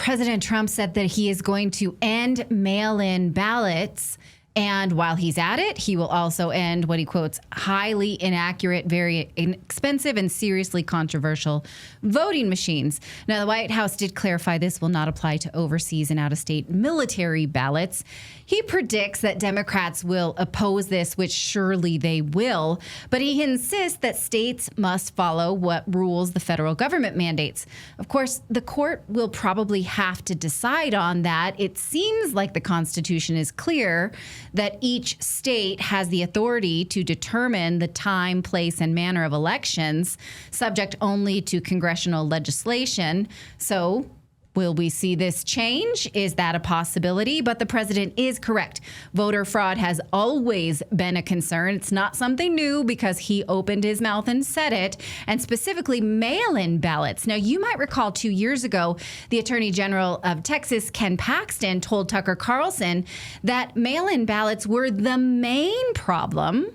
President Trump said that he is going to end mail-in ballots. And while he's at it, he will also end what he quotes highly inaccurate, very expensive, and seriously controversial voting machines. Now, the White House did clarify this will not apply to overseas and out-of-state military ballots. He predicts that Democrats will oppose this, which surely they will. But he insists that states must follow what rules the federal government mandates. Of course, the court will probably have to decide on that. It seems like the Constitution is clear that each state has the authority to determine the time, place, and manner of elections, subject only to congressional legislation. So will we see this change? Is that a possibility? But the president is correct. Voter fraud has always been a concern. It's not something new because he opened his mouth and said it, and specifically mail-in ballots. Now, you might recall 2 years ago, the Attorney General of Texas, Ken Paxton, told Tucker Carlson that mail-in ballots were the main problem,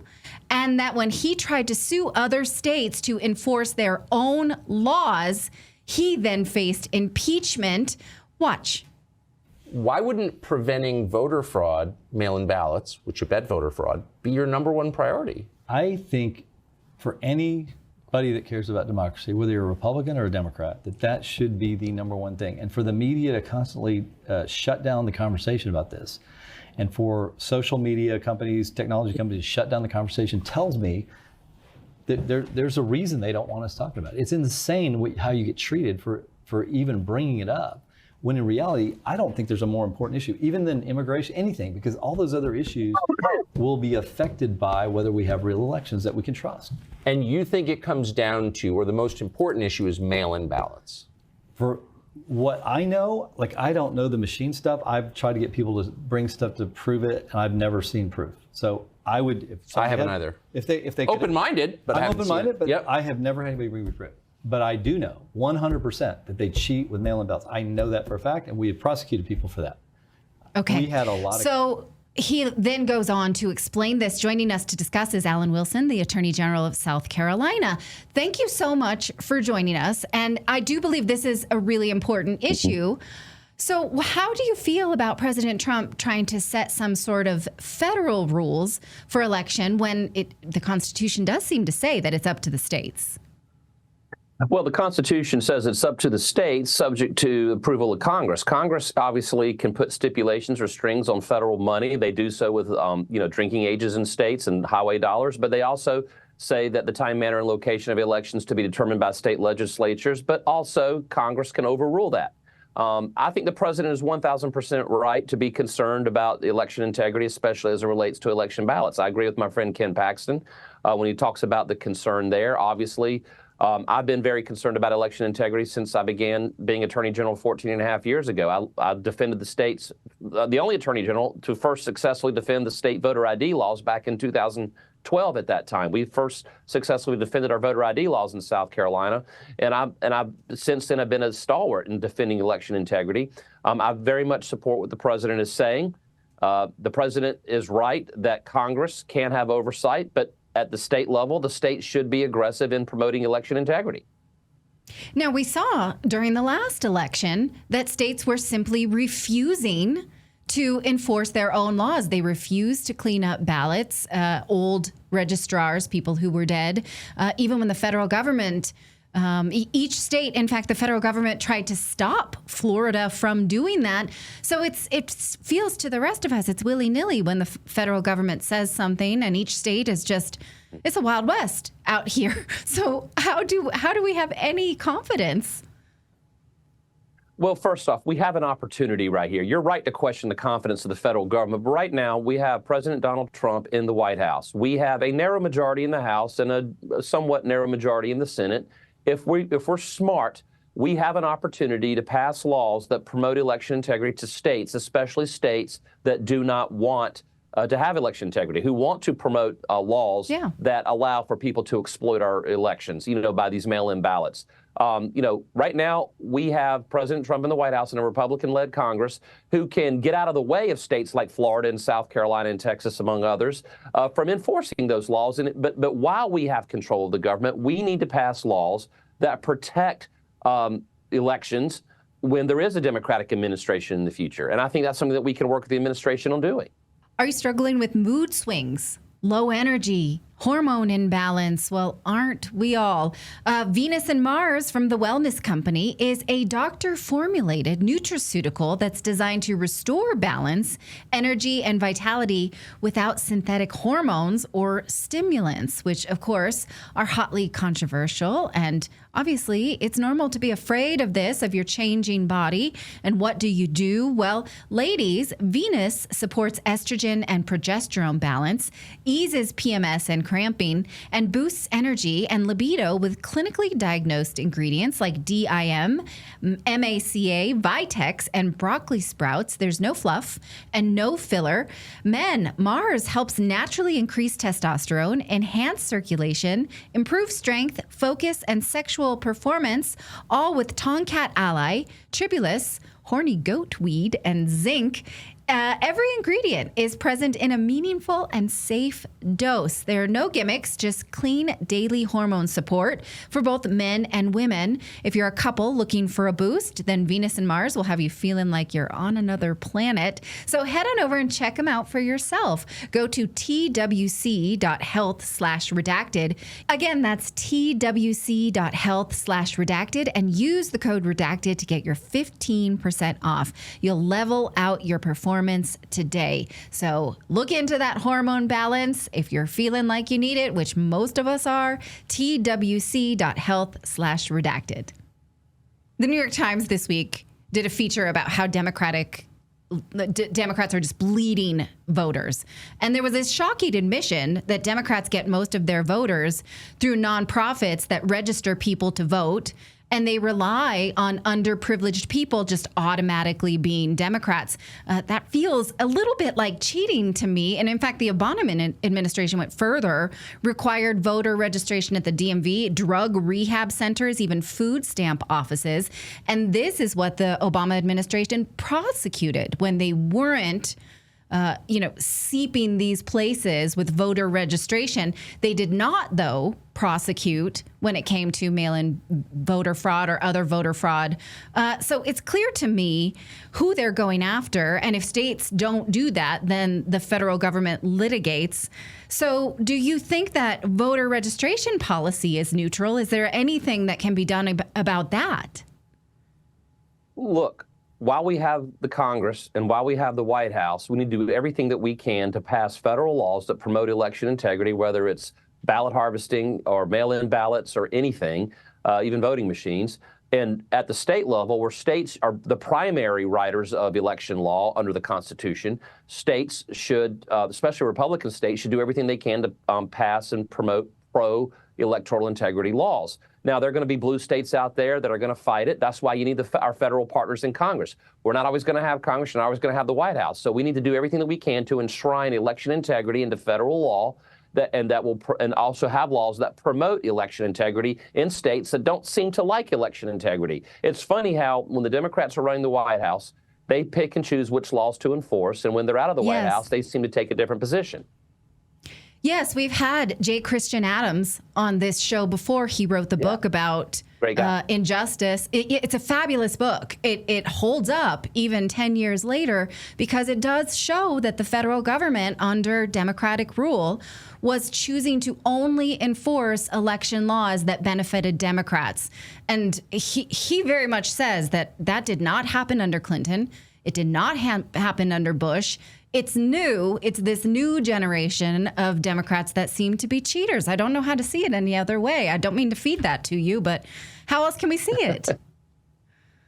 and that when he tried to sue other states to enforce their own laws, he then faced impeachment. Watch. Why wouldn't preventing voter fraud, mail-in ballots, which abet voter fraud, be your number one priority? I think for anybody that cares about democracy, whether you're a Republican or a Democrat, that should be the number one thing. And for the media to constantly shut down the conversation about this, and for social media companies, technology companies to shut down the conversation, tells me there's a reason they don't want us talking about it. It's insane how you get treated for even bringing it up, when in reality, I don't think there's a more important issue, even than immigration, anything, because all those other issues will be affected by whether we have real elections that we can trust. And you think it comes down to, or the most important issue is mail-in ballots? For what I know, like, I don't know the machine stuff. I've tried to get people to bring stuff to prove it, and I've never seen proof. So I would. I haven't either. If they open-minded, but I'm open-minded, but yep. I have never had anybody bring me proof. But I do know 100% that they cheat with mail-in ballots. I know that for a fact, and we have prosecuted people for that. Okay. We had a lot of. So he then goes on to explain this. Joining us to discuss is Alan Wilson, the Attorney General of South Carolina. Thank you so much for joining us. And I do believe this is a really important issue. So how do you feel about President Trump trying to set some sort of federal rules for election when the Constitution does seem to say that it's up to the states? Well, the Constitution says it's up to the states, subject to approval of Congress. Congress obviously can put stipulations or strings on federal money. They do so with, drinking ages in states and highway dollars. But they also say that the time, manner, and location of elections to be determined by state legislatures. But also, Congress can overrule that. I think the president is 1,000% right to be concerned about election integrity, especially as it relates to election ballots. I agree with my friend Ken Paxton when he talks about the concern there. Obviously, I've been very concerned about election integrity since I began being Attorney General 14 and a half years ago. I defended the states, the only Attorney General to first successfully defend the state voter ID laws back in 2012 at that time. We first successfully defended our voter ID laws in South Carolina, and I since then have been a stalwart in defending election integrity. I very much support what the president is saying. The president is right that Congress can have oversight, but at the state level, the state should be aggressive in promoting election integrity. Now, we saw during the last election that states were simply refusing to enforce their own laws. They refused to clean up ballots, old registrars, people who were dead, even when the federal government, each state, in fact, the federal government tried to stop Florida from doing that. So it feels to the rest of us, it's willy-nilly when the federal government says something and each state is just, it's a Wild West out here. So how do we have any confidence? Well, first off, we have an opportunity right here. You're right to question the confidence of the federal government, but right now we have President Donald Trump in the White House. We have a narrow majority in the House and a somewhat narrow majority in the Senate. If we're smart, we have an opportunity to pass laws that promote election integrity to states, especially states that do not want to have election integrity, who want to promote laws that allow for people to exploit our elections, by these mail-in ballots. Right now we have President Trump in the White House and a Republican-led Congress who can get out of the way of states like Florida and South Carolina and Texas, among others, from enforcing those laws. But while we have control of the government, we need to pass laws that protect elections when there is a Democratic administration in the future. And I think that's something that we can work with the administration on doing. Are you struggling with mood swings, low energy, hormone imbalance? Well, aren't we all? Venus and Mars from the Wellness Company is a doctor-formulated nutraceutical that's designed to restore balance, energy, and vitality without synthetic hormones or stimulants, which, of course, are hotly controversial. And obviously, it's normal to be afraid of this, of your changing body. And what do you do? Well, ladies, Venus supports estrogen and progesterone balance, eases PMS and cramping, and boosts energy and libido with clinically diagnosed ingredients like DIM, MACA, Vitex, and broccoli sprouts. There's no fluff and no filler. Men, Mars helps naturally increase testosterone, enhance circulation, improve strength, focus, and sexual performance, all with Tomcat Ally, Tribulus, horny goat weed, and zinc. Every ingredient is present in a meaningful and safe dose. There are no gimmicks, just clean daily hormone support for both men and women. If you're a couple looking for a boost, then Venus and Mars will have you feeling like you're on another planet. So head on over and check them out for yourself. Go to twc.health/redacted. Again, that's twc.health/redacted and use the code redacted to get your 15% off. You'll level out your performance today. So look into that hormone balance. If you're feeling like you need it, which most of us are, twc.health/redacted. The New York Times this week did a feature about how Democrats are just bleeding voters. And there was this shocking admission that Democrats get most of their voters through nonprofits that register people to vote. And they rely on underprivileged people just automatically being Democrats. That feels a little bit like cheating to me. And in fact, the Obama administration went further, required voter registration at the DMV, drug rehab centers, even food stamp offices. And this is what the Obama administration prosecuted when they weren't seeping these places with voter registration. They did not, though, prosecute when it came to mail-in voter fraud or other voter fraud. So it's clear to me who they're going after. And if states don't do that, then the federal government litigates. So do you think that voter registration policy is neutral? Is there anything that can be done about that? Look, while we have the Congress and while we have the White House, we need to do everything that we can to pass federal laws that promote election integrity, whether it's ballot harvesting or mail-in ballots or anything, even voting machines. And at the state level, where states are the primary writers of election law under the Constitution, states should, especially Republican states, should do everything they can to pass and promote pro-electoral integrity laws. Now, there are going to be blue states out there that are going to fight it. That's why you need our federal partners in Congress. We're not always going to have Congress. We're not always going to have the White House. So we need to do everything that we can to enshrine election integrity into federal law, and also have laws that promote election integrity in states that don't seem to like election integrity. It's funny how when the Democrats are running the White House, they pick and choose which laws to enforce, and when they're out of the White House, they seem to take a different position. Yes, we've had J. Christian Adams on this show before. He wrote the book about injustice. It's a fabulous book. It holds up even 10 years later because it does show that the federal government under Democratic rule was choosing to only enforce election laws that benefited Democrats. And he very much says that did not happen under Clinton. It did not happen under Bush. It's new. It's this new generation of Democrats that seem to be cheaters. I don't know how to see it any other way. I don't mean to feed that to you, but how else can we see it?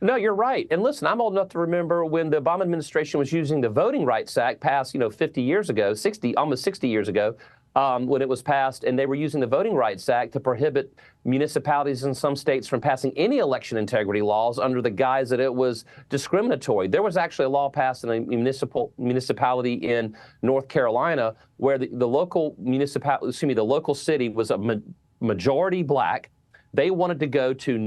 No, you're right. And listen, I'm old enough to remember when the Obama administration was using the Voting Rights Act passed, 50 years ago, almost 60 years ago, when it was passed, and they were using the Voting Rights Act to prohibit municipalities in some states from passing any election integrity laws under the guise that it was discriminatory. There was actually a law passed in a municipality in North Carolina where the local city was a majority black. They wanted to go to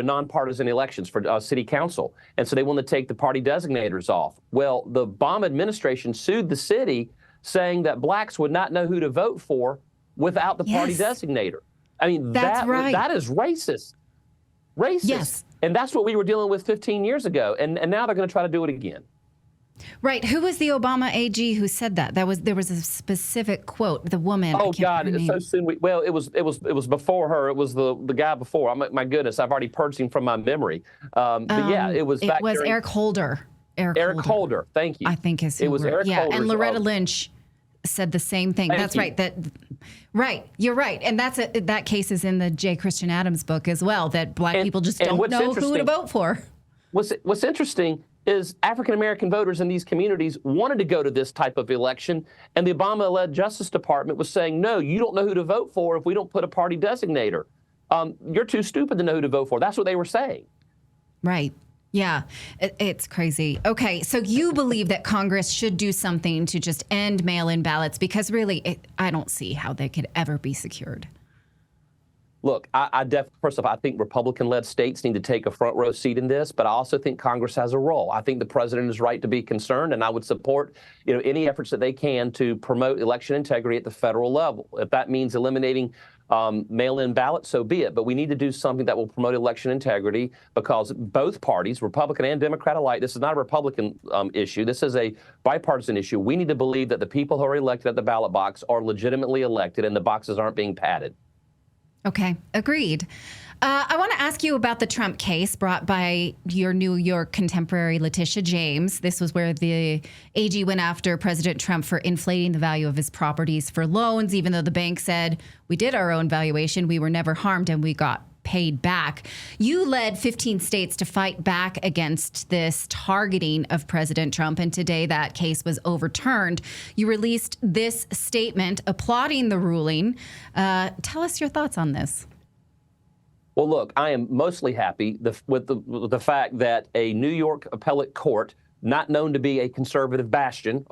nonpartisan elections for city council. And so they wanted to take the party designators off. Well, the Obama administration sued the city saying that blacks would not know who to vote for without the party designator. I mean, that is racist. Racist. Yes. And that's what we were dealing with 15 years ago. And now they're going to try to do it again. Right. Who was the Obama AG who said that? There was a specific quote. The woman. Oh God! It's so soon. It was before her. It was the guy before. My goodness, I've already purged him from my memory. But yeah, it was. It was Eric Holder. Eric Holder. Thank you. I think it was Eric Holder. And Loretta Lynch said the same thing. That's right. Right. You're right. And that case is in the J. Christian Adams book as well. That black people just don't know who to vote for. What's interesting is African-American voters in these communities wanted to go to this type of election, and the Obama-led Justice Department was saying, no, you don't know who to vote for if we don't put a party designator. You're too stupid to know who to vote for. That's what they were saying. Right. Yeah, it's crazy. Okay, so you believe that Congress should do something to just end mail-in ballots because really, I don't see how they could ever be secured. Look, first off, I think Republican-led states need to take a front row seat in this, but I also think Congress has a role. I think the president is right to be concerned, and I would support, any efforts that they can to promote election integrity at the federal level. If that means eliminating mail-in ballots, so be it. But we need to do something that will promote election integrity because both parties, Republican and Democrat alike, this is not a Republican issue. This is a bipartisan issue. We need to believe that the people who are elected at the ballot box are legitimately elected and the boxes aren't being padded. Okay, agreed. I want to ask you about the Trump case brought by your New York contemporary Letitia James. This was where the AG went after President Trump for inflating the value of his properties for loans, even though the bank said, we did our own valuation, we were never harmed, and we got paid back. You led 15 states to fight back against this targeting of President Trump, and today that case was overturned. You released this statement applauding the ruling. Tell us your thoughts on this. Well, look, I am mostly happy with the fact that a New York appellate court, not known to be a conservative bastion,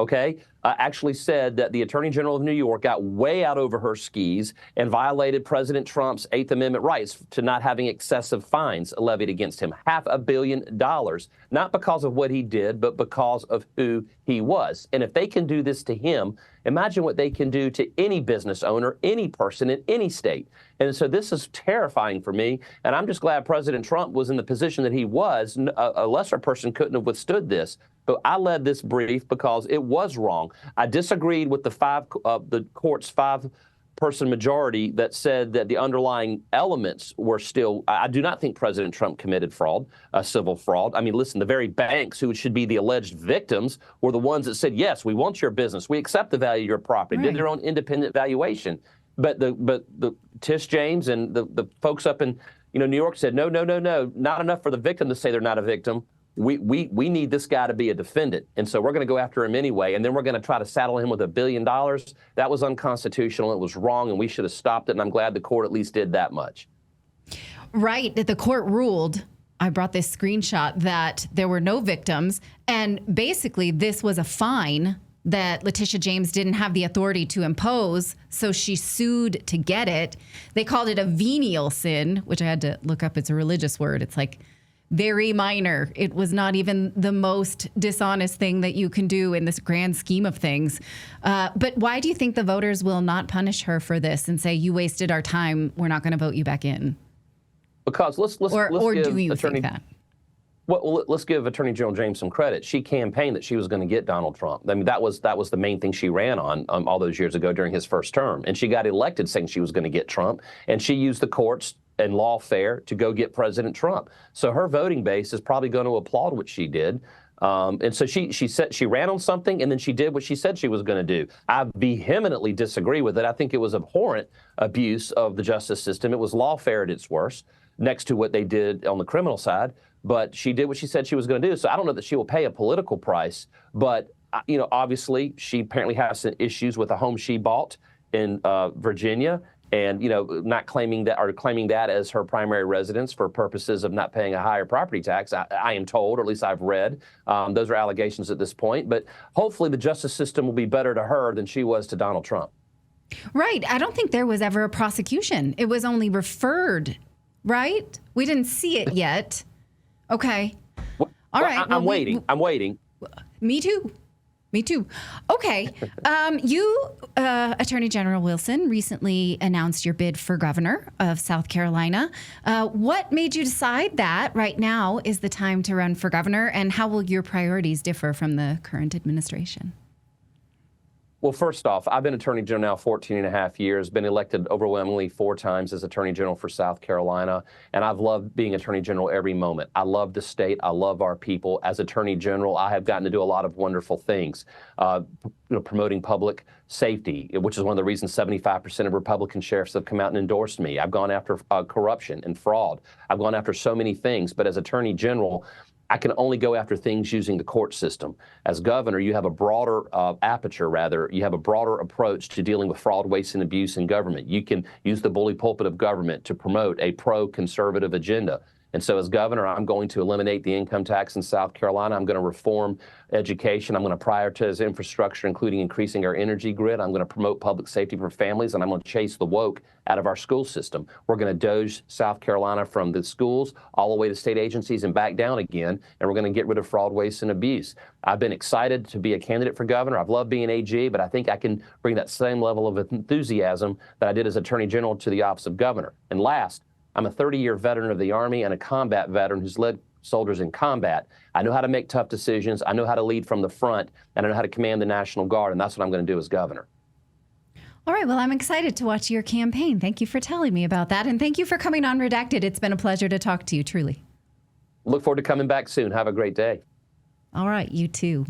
actually said that the Attorney General of New York got way out over her skis and violated President Trump's Eighth Amendment rights to not having excessive fines levied against him. $500 million, not because of what he did, but because of who he was. And if they can do this to him, imagine what they can do to any business owner, any person in any state. And so this is terrifying for me. And I'm just glad President Trump was in the position that he was. A lesser person couldn't have withstood this. But I led this brief because it was wrong. I disagreed with the court's five-person majority that said that the underlying elements were still. I do not think President Trump committed fraud, civil fraud. I mean, listen, the very banks who should be the alleged victims were the ones that said, yes, we want your business. We accept the value of your property, did their own independent valuation. But the Tish James and the folks up in New York said, no, not enough for the victim to say they're not a victim. We need this guy to be a defendant. And so we're going to go after him anyway. And then we're going to try to saddle him with $1 billion. That was unconstitutional. It was wrong. And we should have stopped it. And I'm glad the court at least did that much. Right. The court ruled, I brought this screenshot, that there were no victims. And basically, this was a fine that Letitia James didn't have the authority to impose. So she sued to get it. They called it a venial sin, which I had to look up. It's a religious word. It's like very minor. It was not even the most dishonest thing that you can do in this grand scheme of things. But why do you think the voters will not punish her for this and say, you wasted our time, we're not going to vote you back in? Because let's do you Attorney, think that? Well, let's give Attorney General James some credit. She campaigned that she was going to get Donald Trump. I mean, that was the main thing she ran on all those years ago during his first term. And she got elected saying she was going to get Trump. And she used the courts and lawfare to go get President Trump. So her voting base is probably going to applaud what she did. And so she said she ran on something and then she did what she said she was going to do. I vehemently disagree with it. I think it was abhorrent abuse of the justice system. It was lawfare at its worst, next to what they did on the criminal side. But she did what she said she was going to do. So I don't know that she will pay a political price. But, obviously, she apparently has some issues with a home she bought in Virginia. And, not claiming that as her primary residence for purposes of not paying a higher property tax, I am told, or at least I've read. Those are allegations at this point. But hopefully the justice system will be better to her than she was to Donald Trump. Right. I don't think there was ever a prosecution. It was only referred, right? We didn't see it yet. Okay. All right. I'm waiting. Me too. Me too. Okay. You, Attorney General Wilson, recently announced your bid for governor of South Carolina. What made you decide that right now is the time to run for governor, and how will your priorities differ from the current administration? Well, first off, I've been Attorney General now 14 and a half years, been elected overwhelmingly 4 times as Attorney General for South Carolina, and I've loved being Attorney General every moment. I love the state. I love our people. As Attorney General, I have gotten to do a lot of wonderful things, promoting public safety, which is one of the reasons 75% of Republican sheriffs have come out and endorsed me. I've gone after corruption and fraud. I've gone after so many things, but as Attorney General, I can only go after things using the court system. As governor, you have a broader you have a broader approach to dealing with fraud, waste, and abuse in government. You can use the bully pulpit of government to promote a pro-conservative agenda. And so as governor, I'm going to eliminate the income tax in South Carolina. I'm going to reform education. I'm going to prioritize infrastructure, including increasing our energy grid. I'm going to promote public safety for families, and I'm going to chase the woke out of our school system. We're going to doge South Carolina from the schools all the way to state agencies and back down again, and we're going to get rid of fraud, waste, and abuse. I've been excited to be a candidate for governor. I've loved being AG, but I think I can bring that same level of enthusiasm that I did as Attorney General to the office of governor. And last, I'm a 30-year veteran of the Army and a combat veteran who's led soldiers in combat. I know how to make tough decisions. I know how to lead from the front, and I know how to command the National Guard, and that's what I'm going to do as governor. All right. Well, I'm excited to watch your campaign. Thank you for telling me about that, and thank you for coming on Redacted. It's been a pleasure to talk to you, truly. Look forward to coming back soon. Have a great day. All right. You too.